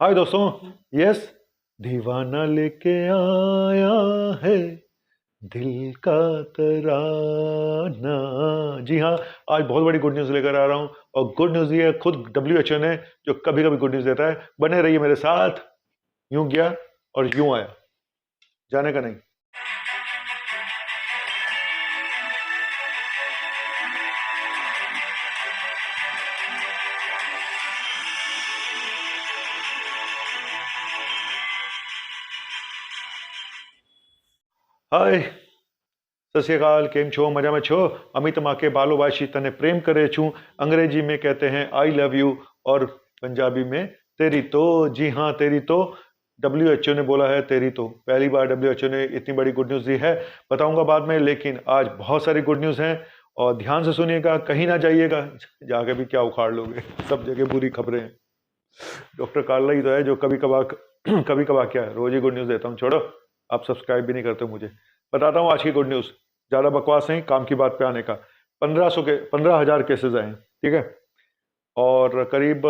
हाय दोस्तों। यस, दीवाना लेके आया है दिल का तराना। जी हाँ, आज बहुत बड़ी गुड न्यूज़ लेकर आ रहा हूँ और गुड न्यूज़ ये खुद WHO ने जो कभी कभी गुड न्यूज़ देता है। बने रहिए मेरे साथ। यूं गया और यूं आया, जाने का नहीं। हाय, सत श्री अकाल, केम छो, मजा में छो। अमित माँ के बालो वाशी तने प्रेम करे छू। अंग्रेजी में कहते हैं आई लव यू और पंजाबी में तेरी तो। जी हाँ, तेरी तो WHO ने बोला है तेरी तो। पहली बार WHO ने इतनी बड़ी गुड न्यूज़ दी है, बताऊंगा बाद में, लेकिन आज बहुत सारी गुड न्यूज़ हैं और ध्यान से सुनिएगा, कहीं ना जाइएगा, जाके भी क्या उखाड़ लोगे। सब जगह बुरी खबरें हैं। डॉक्टर कार्ला ही तो है जो कभी कभार कभी कभार क्या है, रोज ही गुड न्यूज़ देता हूँ। छोड़ो, आप सब्सक्राइब भी नहीं करते मुझे। बताता हूँ आज की गुड न्यूज़, ज़्यादा बकवास नहीं, काम की बात पे आने का। 15,000 केसेस आए हैं, ठीक है, और करीब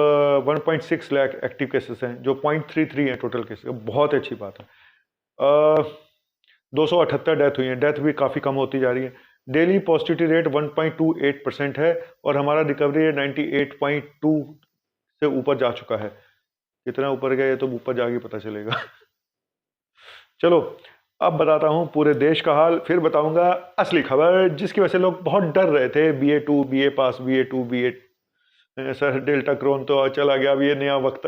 1.6 लाख एक्टिव केसेस हैं, जो 0.33 है टोटल केसेस। बहुत अच्छी बात है। 278 डेथ हुई है, डेथ भी काफ़ी कम होती जा रही है। डेली पॉजिटिविटी रेट 1.28% है और हमारा रिकवरी रेट 98.2 से ऊपर जा चुका है। कितना ऊपर गया ये तो ऊपर जाके पता चलेगा। चलो, अब बताता हूँ पूरे देश का हाल, फिर बताऊंगा असली खबर जिसकी वजह से लोग बहुत डर रहे थे। BA2 BA pass, BA2 BA sir delta क्रोन तो चला गया, अब ये नया वक्त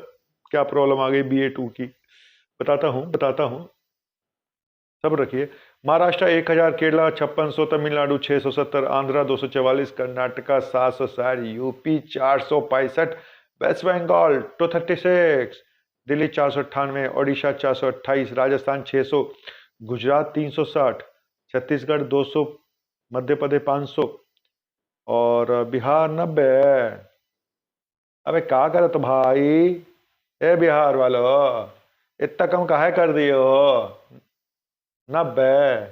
क्या प्रॉब्लम आ गई BA2 की। बताता हूँ, सब्र रखिए। महाराष्ट्र 1000, केरला 5600, तमिलनाडु 670, आंध्रा 244, कर्नाटका 760, यूपी 465, वेस्ट बंगाल 236, दिल्ली 498, ओडिशा 428, राजस्थान 600, गुजरात 360, छत्तीसगढ़ 200, मध्य प्रदेश 500 और बिहार 90। अबे क्या करे तो भाई, ए बिहार वालो, इतना कम काहे कर दिए हो? 90।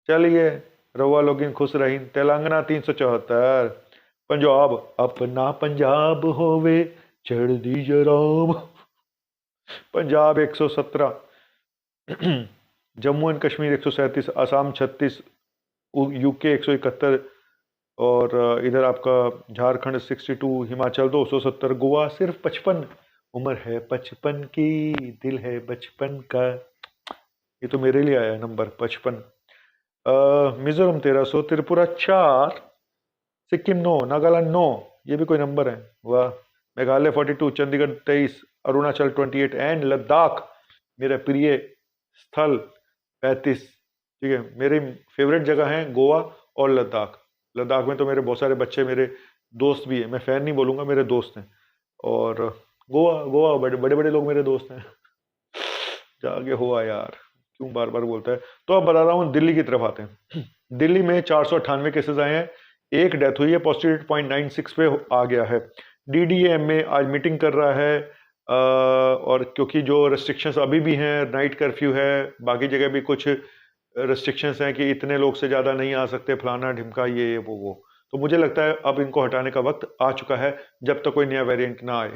चलिए, रउआ लोगिन खुश रही। तेलंगाना 374, पंजाब अपना पंजाब होवे चढ़ दी जराम, पंजाब 117, जम्मू एंड कश्मीर 137, असम 36, UK 171 और इधर आपका झारखंड 62, हिमाचल 270, गोवा सिर्फ 55। उम्र है 55 की, दिल है बचपन का। ये तो मेरे लिए आया है नंबर 55। मिजोरम 1300, त्रिपुरा 4, सिक्किम 9, नागालैंड 9, ये भी कोई नंबर है, वाह। मेघालय 42, चंडीगढ़ 23, अरुणाचल 28 एंड लद्दाख मेरा प्रिय स्थल 35। ठीक है, मेरी फेवरेट जगह है गोवा और लद्दाख। लद्दाख में तो मेरे बहुत सारे बच्चे, मेरे दोस्त भी हैं, मैं फैन नहीं बोलूंगा, मेरे दोस्त हैं। और गोवा गोवा बड़े बड़े बड़े लोग मेरे दोस्त हैं। जाके हुआ यार, क्यों बार बार बोलता है। तो अब बता रहा हूँ, दिल्ली की तरफ आते हैं। दिल्ली में 498 केसेस आए हैं, एक डेथ हुई है, पॉजिटिव 0.96 पे आ गया है। DDA में आज मीटिंग कर रहा है और क्योंकि जो रेस्ट्रिक्शंस अभी भी हैं, नाइट कर्फ्यू है, बाकी जगह भी कुछ रेस्ट्रिक्शंस हैं कि इतने लोग से ज़्यादा नहीं आ सकते, फलाना ढिमका, ये वो। तो मुझे लगता है अब इनको हटाने का वक्त आ चुका है, जब तक कोई नया वेरिएंट ना आए।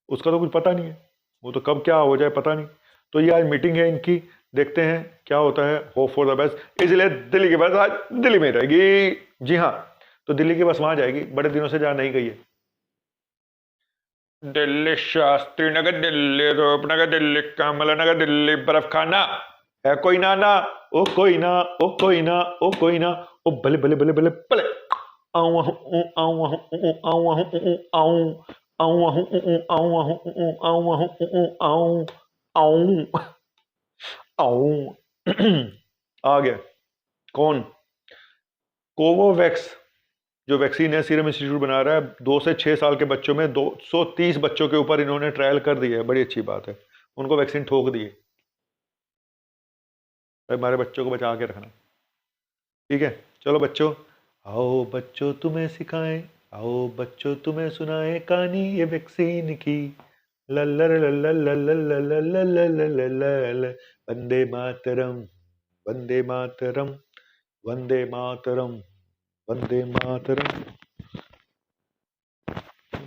उसका तो कुछ पता नहीं है, वो तो कब क्या हो जाए पता नहीं। तो ये आज मीटिंग है इनकी, देखते हैं क्या होता है। Hope for the best. इसलिए दिल्ली की बस आज दिल्ली में रहेगी। जी हाँ, तो दिल्ली की बस वहां जाएगी, बड़े दिनों से जहाँ नहीं गई है। दिल्ली शास्त्री नगर, दिल्ली रूपनगर, दिल्ली कमला नगर, दिल्ली बर्फ खाना है कोई ना ना, ओ कोई ना, ओ कोई ना, ओ कोई ना, ओ भले भले भले भले भले। आऊं आऊं आऊं आऊं आऊं आऊं आऊं आऊं आऊं आऊं आऊं आऊं आऊं आऊं आऊं। आ गया। कौन? कोवोवैक्स जो वैक्सीन है, सीरम इंस्टीट्यूट बना रहा है। 2 से 6 साल के बच्चों में 230 बच्चों के ऊपर इन्होंने ट्रायल कर दिया है, बड़ी अच्छी बात है। उनको वैक्सीन ठोक दी है। हमारे बच्चों को बचा के रखना, ठीक है। चलो बच्चों, आओ बच्चों तुम्हें सिखाएं, आओ बच्चों तुम्हें सुनाए कहानी ये वैक्सीन की। लल्लर लल्लर लल्लर लल्लर लल्लर लल्लर, वंदे मातरम, वंदे मातरम, वंदे मातरम, वंदे मातरम।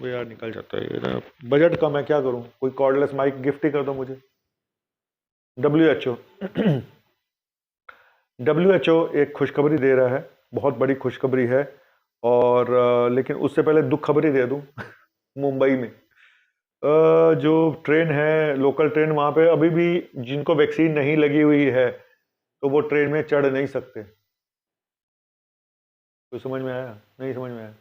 वो यार निकल जाता है ये ना, बजट कम है, क्या करूं, कोई कॉर्डलेस माइक गिफ्ट ही कर दो मुझे। WHO WHO एक खुशखबरी दे रहा है, बहुत बड़ी खुशखबरी है, और लेकिन उससे पहले दुख खबरी दे दूं मुंबई में जो ट्रेन है, लोकल ट्रेन, वहां पे अभी भी जिनको वैक्सीन नहीं लगी हुई है तो वो ट्रेन में चढ़ नहीं सकते। तो समझ में आया? नहीं समझ में आया?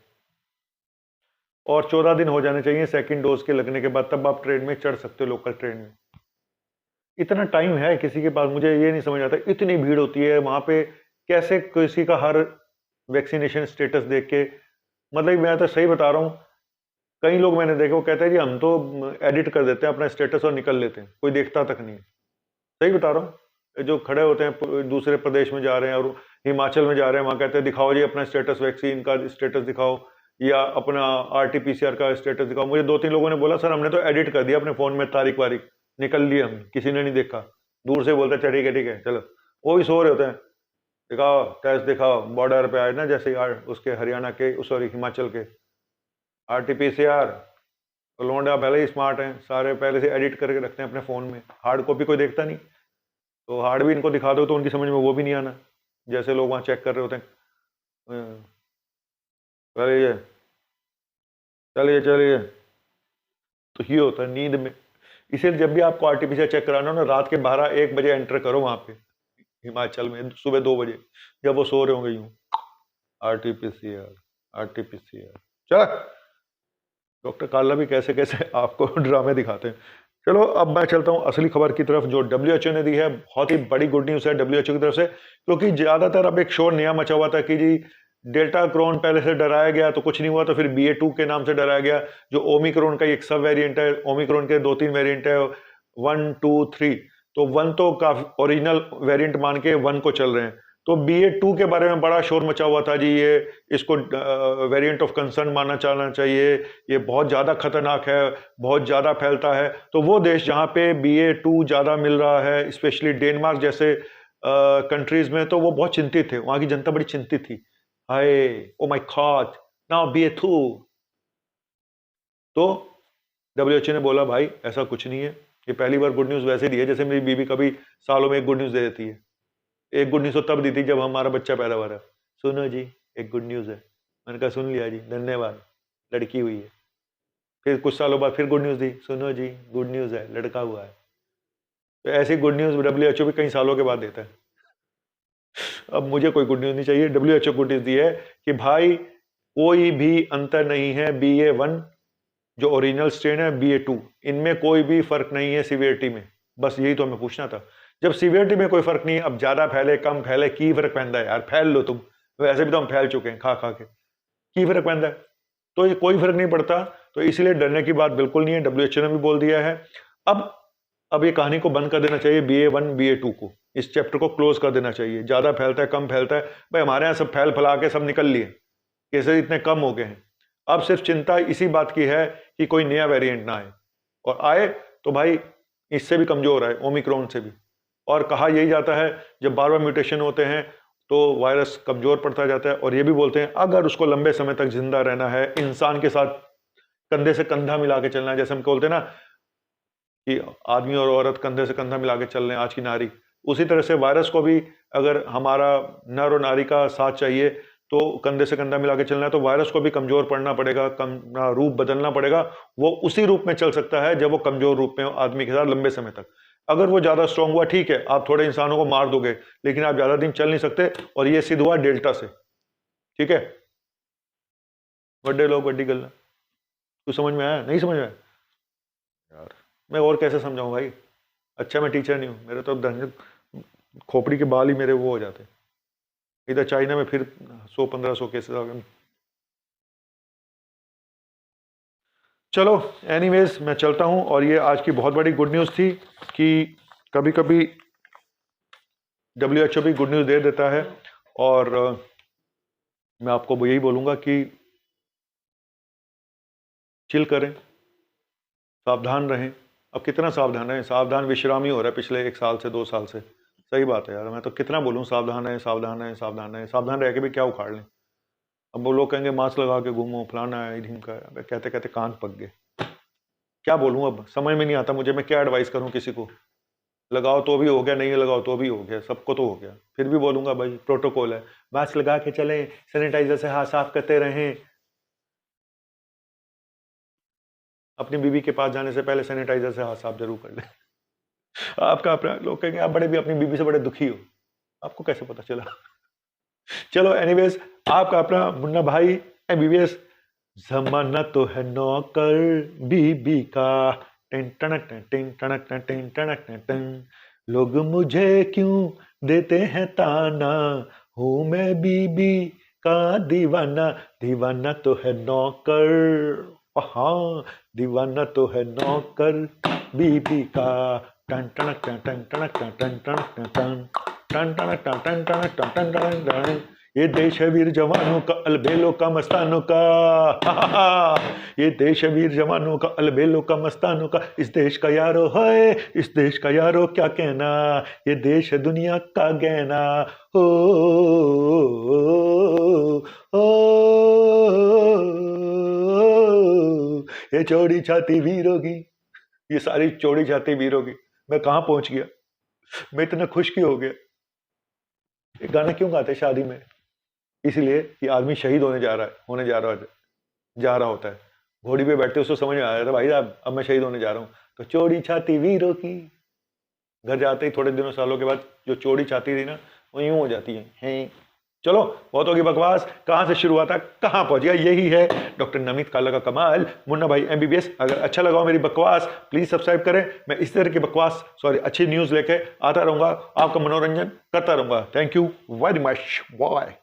और 14 दिन हो जाने चाहिए सेकंड डोज के लगने के बाद, तब आप ट्रेन में चढ़ सकते हो, लोकल ट्रेन में। इतना टाइम है किसी के पास? मुझे ये नहीं समझ आता, इतनी भीड़ होती है वहां पे, कैसे किसी का हर वैक्सीनेशन स्टेटस देख के, मतलब मैं तो सही बता रहा हूँ, कई लोग मैंने देखे वो कहते हैं जी हम तो एडिट कर देते हैं अपना स्टेटस और निकल लेते हैं, कोई देखता तक नहीं है। सही बता रहा हूँ, जो खड़े होते हैं दूसरे प्रदेश में जा रहे हैं और हिमाचल में जा रहे हैं, वहां कहते हैं दिखाओ जी अपना स्टेटस, वैक्सीन का स्टेटस दिखाओ या अपना RT-PCR का स्टेटस दिखाओ। मुझे 2-3 लोगों ने बोला सर हमने तो एडिट कर दिया अपने फोन में, तारीख वारीख निकल लिया, हम किसी ने नहीं देखा। दूर से बोलते हैं ठीक है चलो, वो भी सो रहे होते हैं, दिखाओ टेस्ट दिखाओ, बॉर्डर पे आए ना जैसे उसके हरियाणा के, सॉरी हिमाचल के RT-PCR। तो लौंडा पहले ही स्मार्ट हैं, सारे पहले से एडिट करके रखते हैं अपने फ़ोन में, हार्ड कॉपी कोई देखता नहीं, तो हार्ड भी इनको दिखा दो तो उनकी समझ में वो भी नहीं आना, जैसे लोग वहाँ चेक कर रहे होते हैं, चलिए चलिए चलिए, तो ये होता है नींद में। इसीलिए जब भी आपको RT-PCR चेक कराना हो ना, रात के 12-1 बजे एंटर करो वहाँ पे हिमाचल में, सुबह 2 बजे जब वो सो रहे होंगे यूँ, RT-PCR चल। डॉक्टर काला भी कैसे कैसे आपको ड्रामे दिखाते हैं। चलो अब मैं चलता हूं असली खबर की तरफ, जो WHO ने दी है। बहुत ही बड़ी गुड न्यूज़ है WHO की तरफ से, क्योंकि ज़्यादातर अब एक शोर नया मचा हुआ था कि जी डेल्टा क्रोन पहले से डराया गया तो कुछ नहीं हुआ, तो फिर BA.2 के नाम से डराया गया, जो ओमिक्रॉन का एक सब वेरिएंट है। ओमिक्रॉन के 2-3 वेरिएंट है, 1, 2, 3, तो 1 तो काफी ओरिजिनल वेरिएंट मान के 1 को चल रहे हैं। तो BA.2 के बारे में बड़ा शोर मचा हुआ था जी, ये इसको वेरिएंट ऑफ कंसर्न मानना चाहना चाहिए, ये बहुत ज़्यादा खतरनाक है, बहुत ज़्यादा फैलता है। तो वो देश जहाँ पे BA.2 ज़्यादा मिल रहा है, स्पेशली डेनमार्क जैसे कंट्रीज में, तो वो बहुत चिंतित थे, वहाँ की जनता बड़ी चिंतित थी, hi oh my god now BA.2। तो WHO ने बोला भाई ऐसा कुछ नहीं है, ये पहली बार गुड न्यूज़ वैसे दी है जैसे मेरी बीवी कभी सालों में एक गुड न्यूज़ दे देती है। एक गुड न्यूज़ तो तब दी थी जब हमारा बच्चा पैदा हुआ था, सुनो जी एक गुड न्यूज़ है, मैंने कहा सुन लिया जी धन्यवाद, लड़की हुई है। फिर कुछ सालों बाद फिर गुड न्यूज़ दी, सुनो जी गुड न्यूज़ है, लड़का हुआ है। तो ऐसी गुड न्यूज़ WHO भी कई सालों के बाद देता है। अब मुझे कोई गुड न्यूज़ नहीं चाहिए, WHO गुड न्यूज़ दी है कि भाई कोई भी अंतर नहीं है BA.1 जो ओरिजिनल स्ट्रेन है, BA.2, इनमें कोई भी फर्क नहीं है सीवियरिटी में। बस यही तो हमें पूछना था, जब सीवियरिटी में कोई फर्क नहीं है, अब ज्यादा फैले कम फैले की फर्क पैदा है यार, फैल लो तुम, वैसे भी तो हम फैल चुके हैं खा खा के, की फर्क पैदा है, तो ये कोई फर्क नहीं पड़ता। तो इसलिए डरने की बात बिल्कुल नहीं है, WHO ने भी बोल दिया है। अब ये कहानी को बंद कर देना चाहिए, BA.1 BA.2 को, इस चैप्टर को क्लोज कर देना चाहिए। ज्यादा फैलता है कम फैलता है, भाई हमारे यहाँ सब फैल फैला के सब निकल लिए, केसेस इतने कम हो गए हैं। अब सिर्फ चिंता इसी बात की है कि कोई नया वेरिएंट ना आए, और आए तो भाई इससे भी कमजोर है, ओमिक्रॉन से भी। और कहा यही जाता है जब बार बार म्यूटेशन होते हैं तो वायरस कमजोर पड़ता जाता है, और ये भी बोलते हैं अगर उसको लंबे समय तक जिंदा रहना है, इंसान के साथ कंधे से कंधा मिला के चलना है, जैसे हम बोलते हैं ना कि आदमी और औरत कंधे से कंधा मिला के चल रहे हैं आज की नारी, उसी तरह से वायरस को भी अगर हमारा नर और नारी का साथ चाहिए तो कंधे से कंधा मिला के चलना है, तो वायरस को भी कमजोर पड़ना पड़ेगा, रूप बदलना पड़ेगा। वो उसी रूप में चल सकता है जब वो कमजोर रूप में आदमी के साथ लंबे समय तक। अगर वो ज्यादा स्ट्रांग हुआ ठीक है, आप थोड़े इंसानों को मार दोगे, लेकिन आप ज्यादा दिन चल नहीं सकते, और ये सिद्ध हुआ डेल्टा से। ठीक है, बड़े लोग बड़ी गल, कुछ समझ में आया? नहीं समझ में आया यार, मैं और कैसे समझाऊं भाई? अच्छा मैं टीचर नहीं हूं, मेरे तो खोपड़ी के बाल ही मेरे वो हो जाते। इधर चाइना में फिर 100-1500 केसेस आ गए। चलो एनीवेज मैं चलता हूं, और ये आज की बहुत बड़ी गुड न्यूज़ थी कि कभी कभी WHO भी गुड न्यूज़ दे देता है, और मैं आपको यही बोलूंगा कि चिल करें, सावधान रहें। अब कितना सावधान रहें, सावधान विश्राम ही हो रहा है पिछले 1 साल से 2 साल से। सही बात है यार, मैं तो कितना बोलूं सावधान रहें सावधान रहें सावधान रहें, सावधान रह के भी क्या उखाड़ लें। अब वो लोग कहेंगे मास्क लगा के घूमो, फलाना है, ढीमका है। अबे कहते कहते कान पक गए। क्या बोलूं, अब समझ में नहीं आता मुझे, मैं क्या एडवाइस करूं किसी को। लगाओ तो भी हो गया, नहीं लगाओ तो भी हो गया, सबको तो हो गया, फिर भी बोलूंगा भाई प्रोटोकॉल है, मास्क लगा के चलें, सैनिटाइजर से हाथ साफ करते रहें। अपनी बीवी के पास जाने से पहले सैनिटाइजर से हाथ साफ जरूर कर ले। आपका अपना, लोग कहेंगे आप बड़े भी अपनी बीवी से बड़े दुखी हो, आपको कैसे पता चला? चलो एनीवेज, आपका अपना मुन्ना भाई एमबीबीएस। जमाना तो है नौकर बीबी का, टिन टनक टिन टनक टिन टनक टिन। लोग मुझे क्यों देते हैं ताना, हूं मैं बीबी का दीवाना। दीवाना तो है नौकर, हाँ दीवाना तो है नौकर बीबी का। टन टनक टन टन टनक टन टन टनक टन टन टनक टन टन टनक टन टन टनक टन। ये देश है वीर जवानों का, अलबेलों का मस्तानों का। ये देश है वीर जवानों का, अलबेलों का मस्तानों का। इस देश का यारो है, इस देश का यारो क्या कहना, ये देश है दुनिया का गहना। हो ये चौड़ी छाती वीरों की, ये सारी चौड़ी छाती वीरों की। मैं कहाँ पहुंच गया, मैं इतना खुश क्यों हो गया। ये गाना क्यों गाते शादी में? इसलिए कि आदमी शहीद होने जा रहा है, जा रहा होता है। घोड़ी पे बैठते उसको समझ में आ रहा था भाई साहब अब मैं शहीद होने जा रहा हूँ, तो चौड़ी छाती वीरों की। घर जाते ही थोड़े दिनों सालों के बाद जो चौड़ी छाती थी ना, वो यूं हो जाती है। चलो बहुत होगी बकवास, कहां से शुरू हुआ था कहां पहुंच गया, यही है डॉक्टर नमित काला का कमाल, मुन्ना भाई एमबीबीएस। अगर अच्छा लगा हो मेरी बकवास प्लीज सब्सक्राइब करें। मैं इस तरह की बकवास अच्छी न्यूज लेके आता रहूंगा, आपका मनोरंजन करता रहूंगा। Thank you very much, bye.